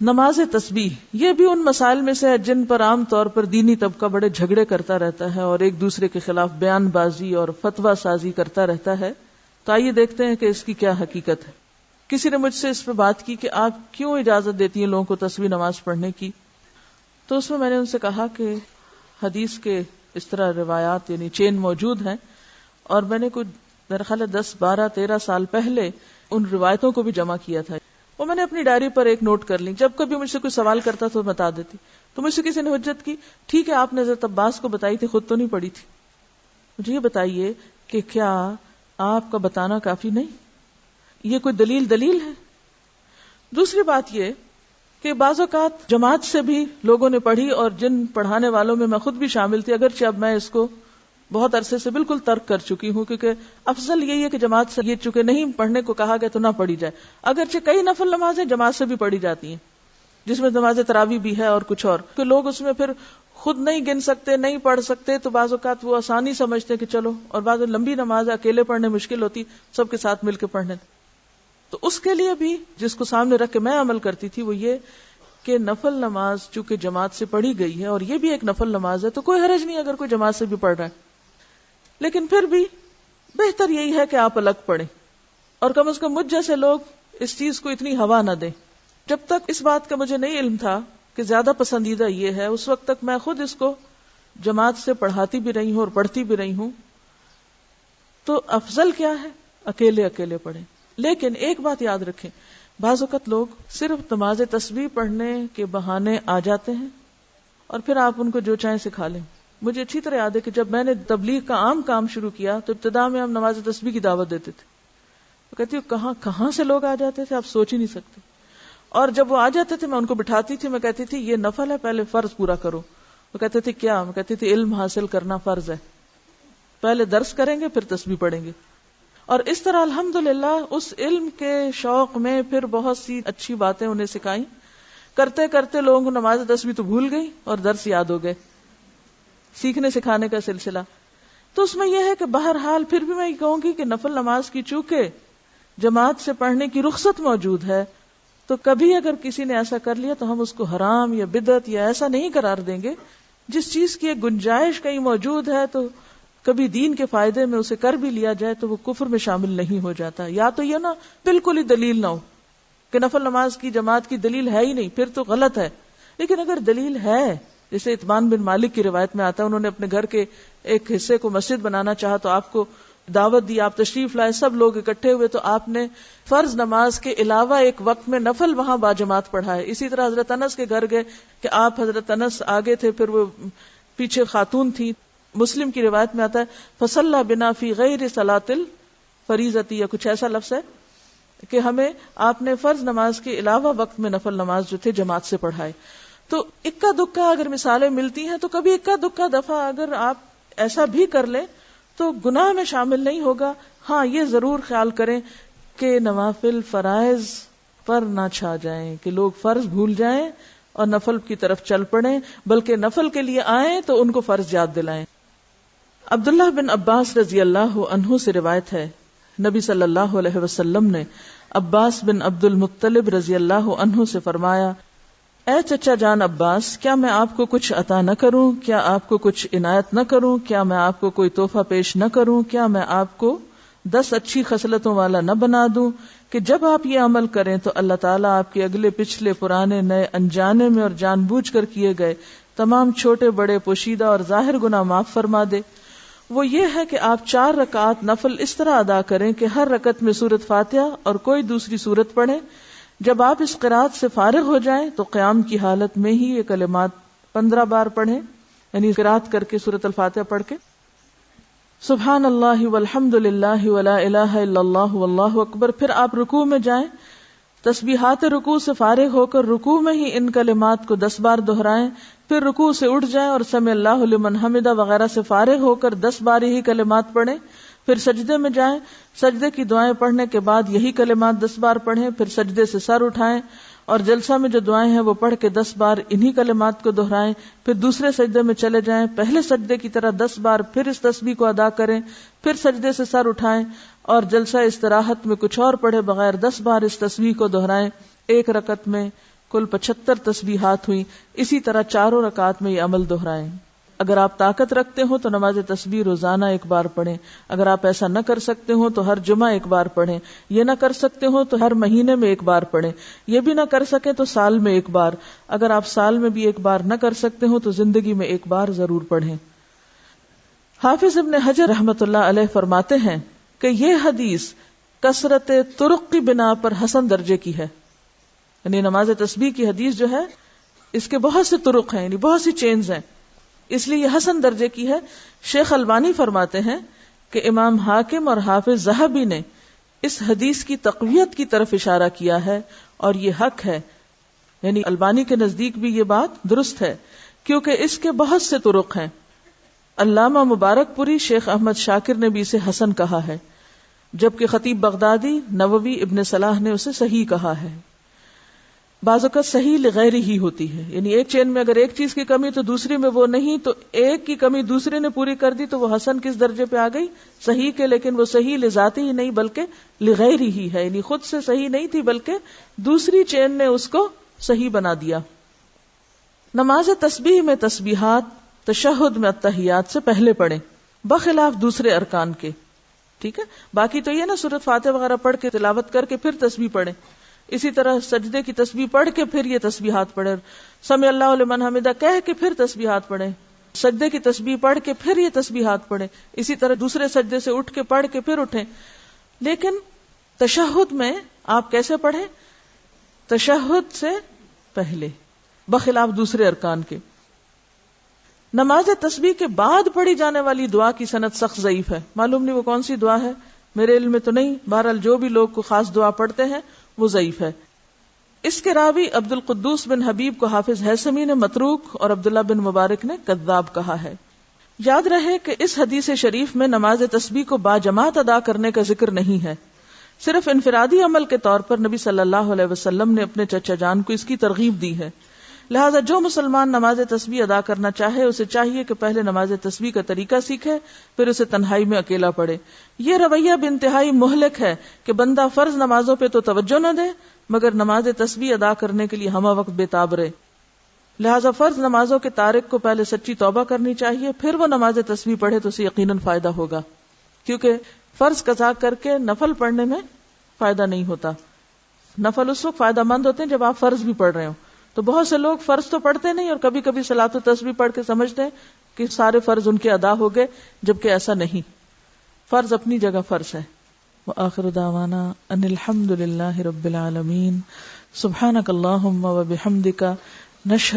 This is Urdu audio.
نماز تسبیح یہ بھی ان مسائل میں سے ہے جن پر عام طور پر دینی طبقہ بڑے جھگڑے کرتا رہتا ہے اور ایک دوسرے کے خلاف بیان بازی اور فتویٰ سازی کرتا رہتا ہے. تو آئیے دیکھتے ہیں کہ اس کی کیا حقیقت ہے. کسی نے مجھ سے اس پہ بات کی کہ آپ کیوں اجازت دیتی ہیں لوگوں کو تسبیح نماز پڑھنے کی؟ تو اس میں نے ان سے کہا کہ حدیث کے اس طرح روایات یعنی چین موجود ہیں، اور میں نے کچھ میرا خیال ہے 10 12 13 سال پہلے ان روایتوں کو بھی جمع کیا تھا. وہ میں نے اپنی ڈائری پر ایک نوٹ کر لی، جب کبھی مجھ سے کوئی سوال کرتا تو بتا دیتی. تو مجھ سے کسی نے حجت کی، ٹھیک ہے آپ نے حضرت عباس کو بتائی تھی، خود تو نہیں پڑھی تھی. مجھے یہ بتائیے کہ کیا آپ کا بتانا کافی نہیں؟ یہ کوئی دلیل ہے؟ دوسری بات یہ کہ بعض اوقات جماعت سے بھی لوگوں نے پڑھی، اور جن پڑھانے والوں میں خود بھی شامل تھی، اگرچہ اب میں اس کو بہت عرصے سے بالکل ترک کر چکی ہوں، کیونکہ افضل یہی ہے کہ جماعت سے یہ چونکہ نہیں پڑھنے کو کہا گیا تو نہ پڑھی جائے. اگرچہ کئی نفل نمازیں جماعت سے بھی پڑھی جاتی ہیں، جس میں نماز تراویح بھی ہے اور کچھ اور، کہ لوگ اس میں پھر خود نہیں گن سکتے، نہیں پڑھ سکتے، تو بعض اوقات وہ آسانی سمجھتے کہ چلو، اور بعض لمبی نماز اکیلے پڑھنے مشکل ہوتی، سب کے ساتھ مل کے پڑھنے. تو اس کے لیے بھی جس کو سامنے رکھ کے میں عمل کرتی تھی وہ یہ کہ نفل نماز چونکہ جماعت سے پڑھی گئی ہے اور یہ بھی ایک نفل نماز ہے تو کوئی حرج نہیں اگر کوئی جماعت سے بھی پڑھ رہا ہے، لیکن پھر بھی بہتر یہی ہے کہ آپ الگ پڑھیں، اور کم از کم مجھ جیسے لوگ اس چیز کو اتنی ہوا نہ دیں. جب تک اس بات کا مجھے نہیں علم تھا کہ زیادہ پسندیدہ یہ ہے، اس وقت تک میں خود اس کو جماعت سے پڑھاتی بھی رہی ہوں اور پڑھتی بھی رہی ہوں. تو افضل کیا ہے؟ اکیلے پڑھیں. لیکن ایک بات یاد رکھیں، بعض اوقات لوگ صرف نماز تسبیح پڑھنے کے بہانے آ جاتے ہیں اور پھر آپ ان کو جو چاہیں سکھا لیں. مجھے اچھی طرح یاد ہے کہ جب میں نے تبلیغ کا عام کام شروع کیا تو ابتدا میں ہم نماز تسبیح کی دعوت دیتے تھے. تو کہتی ہوں کہاں سے لوگ آ جاتے تھے آپ سوچ ہی نہیں سکتے. اور جب وہ آ جاتے تھے میں ان کو بٹھاتی تھی، میں کہتی تھی یہ نفل ہے، پہلے فرض پورا کرو. وہ کہتے تھے کیا؟ میں کہتی تھی علم حاصل کرنا فرض ہے، پہلے درس کریں گے پھر تسبیح پڑھیں گے. اور اس طرح الحمدللہ اس علم کے شوق میں پھر بہت سی اچھی باتیں انہیں سکھائیں. کرتے کرتے لوگوں کو نماز تسبیح تو بھول گئی اور درس یاد ہو گئے. سیکھنے سکھانے کا سلسلہ. تو اس میں یہ ہے کہ بہرحال پھر بھی میں یہ کہوں گی کہ نفل نماز کی چونکہ جماعت سے پڑھنے کی رخصت موجود ہے، تو کبھی اگر کسی نے ایسا کر لیا تو ہم اس کو حرام یا بدعت یا ایسا نہیں قرار دیں گے. جس چیز کی ایک گنجائش کہیں موجود ہے تو کبھی دین کے فائدے میں اسے کر بھی لیا جائے تو وہ کفر میں شامل نہیں ہو جاتا. یا تو یہ نا بالکل ہی دلیل نہ ہو کہ نفل نماز کی جماعت کی دلیل ہے ہی نہیں، پھر تو غلط ہے. لیکن اگر دلیل ہے، جیسے عثمان بن مالک کی روایت میں آتا ہے، انہوں نے اپنے گھر کے ایک حصے کو مسجد بنانا چاہا تو آپ کو دعوت دی، آپ تشریف لائے، سب لوگ اکٹھے ہوئے تو آپ نے فرض نماز کے علاوہ ایک وقت میں نفل وہاں باجماعت پڑھا ہے. اسی طرح حضرت انس کے گھر گئے کہ آپ حضرت انس آگے تھے، پھر وہ پیچھے خاتون تھی. مسلم کی روایت میں آتا ہے فصلی بنا فی غیر صلاۃ الفریضۃ، یا کچھ ایسا لفظ ہے کہ ہمیں آپ نے فرض نماز کے علاوہ وقت میں نفل نماز جو تھے جماعت سے پڑھائے. تو اکا دکا اگر مثالیں ملتی ہیں تو کبھی اکا دکا دفعہ اگر آپ ایسا بھی کر لیں تو گناہ میں شامل نہیں ہوگا. ہاں یہ ضرور خیال کریں کہ نوافل فرائض پر نہ چھا جائیں، کہ لوگ فرض بھول جائیں اور نفل کی طرف چل پڑیں، بلکہ نفل کے لیے آئیں تو ان کو فرض یاد دلائیں. عبداللہ بن عباس رضی اللہ عنہ سے روایت ہے، نبی صلی اللہ علیہ وسلم نے عباس بن عبد المطلب رضی اللہ عنہ سے فرمایا، اے چچا جان عباس، کیا میں آپ کو کچھ عطا نہ کروں؟ کیا آپ کو کچھ عنایت نہ کروں؟ کیا میں آپ کو کوئی تحفہ پیش نہ کروں؟ کیا میں آپ کو 10 اچھی خصلتوں والا نہ بنا دوں کہ جب آپ یہ عمل کریں تو اللہ تعالیٰ آپ کے اگلے پچھلے پرانے نئے انجانے میں اور جان بوجھ کر کیے گئے تمام چھوٹے بڑے پوشیدہ اور ظاہر گناہ معاف فرما دے؟ وہ یہ ہے کہ آپ 4 رکعات نفل اس طرح ادا کریں کہ ہر رکعت میں سورۃ فاتحہ اور کوئی دوسری سورت پڑھیں. جب آپ اس قرات سے فارغ ہو جائیں تو قیام کی حالت میں ہی یہ کلمات 15 بار پڑھیں، یعنی قرات کر کے سورۃ الفاتحہ پڑھ کے سبحان اللہ والحمد للہ ولا الہ الا اللہ واللہ اکبر. پھر آپ رکوع میں جائیں، تسبیحات رکوع سے فارغ ہو کر رکوع میں ہی ان کلمات کو 10 بار دہرائیں. پھر رکوع سے اٹھ جائیں اور سمع اللہ لمن حمدہ وغیرہ سے فارغ ہو کر 10 بار ہی کلمات پڑھیں. پھر سجدے میں جائیں، سجدے کی دعائیں پڑھنے کے بعد یہی کلمات 10 بار پڑھیں. پھر سجدے سے سر اٹھائیں اور جلسہ میں جو دعائیں ہیں وہ پڑھ کے 10 بار انہی کلمات کو دہرائیں. پھر دوسرے سجدے میں چلے جائیں، پہلے سجدے کی طرح 10 بار پھر اس تسبیح کو ادا کریں. پھر سجدے سے سر اٹھائیں اور جلسہ استراحت میں کچھ اور پڑھے بغیر 10 بار اس تسبیح کو دہرائیں. ایک رکعت میں کل 75 تسبیحات ہوئی. اسی طرح چاروں رکعات میں یہ عمل دہرائیں. اگر آپ طاقت رکھتے ہو تو نماز تسبیح روزانہ ایک بار پڑھیں. اگر آپ ایسا نہ کر سکتے ہو تو ہر جمعہ ایک بار پڑھیں. یہ نہ کر سکتے ہو تو ہر مہینے میں ایک بار پڑھیں. یہ بھی نہ کر سکے تو سال میں ایک بار. اگر آپ سال میں بھی ایک بار نہ کر سکتے ہو تو زندگی میں ایک بار ضرور پڑھیں. حافظ ابن حجر رحمۃ اللہ علیہ فرماتے ہیں کہ یہ حدیث کثرت طرق کی بنا پر حسن درجے کی ہے. یعنی نماز تسبیح کی حدیث جو ہے اس کے بہت سے طرق ہیں، یعنی بہت سی چینز ہیں، اس لیے یہ حسن درجے کی ہے. شیخ البانی فرماتے ہیں کہ امام حاکم اور حافظ ذہبی نے اس حدیث کی تقویت کی طرف اشارہ کیا ہے اور یہ حق ہے. یعنی البانی کے نزدیک بھی یہ بات درست ہے کیونکہ اس کے بہت سے طرق ہیں. علامہ مبارک پوری شیخ احمد شاکر نے بھی اسے حسن کہا ہے، جبکہ خطیب بغدادی، نووی، ابن صلاح نے اسے صحیح کہا ہے. بعض اوقات صحیح لغیر ہی ہوتی ہے، یعنی ایک چین میں اگر ایک چیز کی کمی تو دوسری میں وہ نہیں، تو ایک کی کمی دوسرے نے پوری کر دی تو وہ حسن کس درجے پہ آ گئی؟ صحیح کے. لیکن وہ صحیح لذاتی ہی نہیں بلکہ لغیر ہی ہے، یعنی خود سے صحیح نہیں تھی بلکہ دوسری چین نے اس کو صحیح بنا دیا. نماز تسبیح میں تسبیحات تشہد میں التحیات سے پہلے پڑھیں بخلاف دوسرے ارکان کے. ٹھیک ہے، باقی تو یہ نا سورۃ فاتحہ وغیرہ پڑھ کے تلاوت کر کے پھر تسبیح پڑھیں. اسی طرح سجدے کی تسبیح پڑھ کے پھر یہ تسبیحات پڑھیں. سمع اللہ لمن حمدہ کہہ کے پھر تسبیحات پڑھیں. سجدے کی تسبیح پڑھ کے پھر یہ تسبیحات پڑھیں. اسی طرح دوسرے سجدے سے اٹھ کے پڑھ کے پھر اٹھیں. لیکن تشہد میں آپ کیسے پڑھیں؟ تشہد سے پہلے بخلاف دوسرے ارکان کے. نماز تسبیح کے بعد پڑھی جانے والی دعا کی سند سخت ضعیف ہے. معلوم نہیں وہ کون سی دعا ہے، میرے علم میں تو نہیں. بہرحال جو بھی لوگ کو خاص دعا پڑھتے ہیں وہ ضعیف ہے. اس کے راوی عبد القدوس بن حبیب کو حافظ ہیثمی نے متروک اور عبداللہ بن مبارک نے کذاب کہا ہے. یاد رہے کہ اس حدیث شریف میں نماز تسبیح کو باجماعت ادا کرنے کا ذکر نہیں ہے. صرف انفرادی عمل کے طور پر نبی صلی اللہ علیہ وسلم نے اپنے چچا جان کو اس کی ترغیب دی ہے. لہذا جو مسلمان نماز تسبیح ادا کرنا چاہے اسے چاہیے کہ پہلے نماز تسبیح کا طریقہ سیکھے پھر اسے تنہائی میں اکیلا پڑھے. یہ رویہ بھی انتہائی مہلک ہے کہ بندہ فرض نمازوں پہ تو توجہ نہ دے مگر نماز تسبیح ادا کرنے کے لیے ہمہ وقت بے تاب رہے. لہذا فرض نمازوں کے تارک کو پہلے سچی توبہ کرنی چاہیے، پھر وہ نماز تسبیح پڑھے تو اسے یقیناً فائدہ ہوگا، کیونکہ فرض قضا کر کے نفل پڑھنے میں فائدہ نہیں ہوتا. نفل اس وقت فائدہ مند ہوتے ہیں جب آپ فرض بھی پڑھ رہے ہو. تو بہت سے لوگ فرض تو پڑھتے نہیں اور کبھی کبھی صلاۃ و تسبیح پڑھ کے سمجھتے ہیں کہ سارے فرض ان کے ادا ہو گئے، جبکہ ایسا نہیں. فرض اپنی جگہ فرض ہے. وآخر دعوانا ان الحمد للہ رب العالمین. سبحانک اللہم وبحمدک نشہد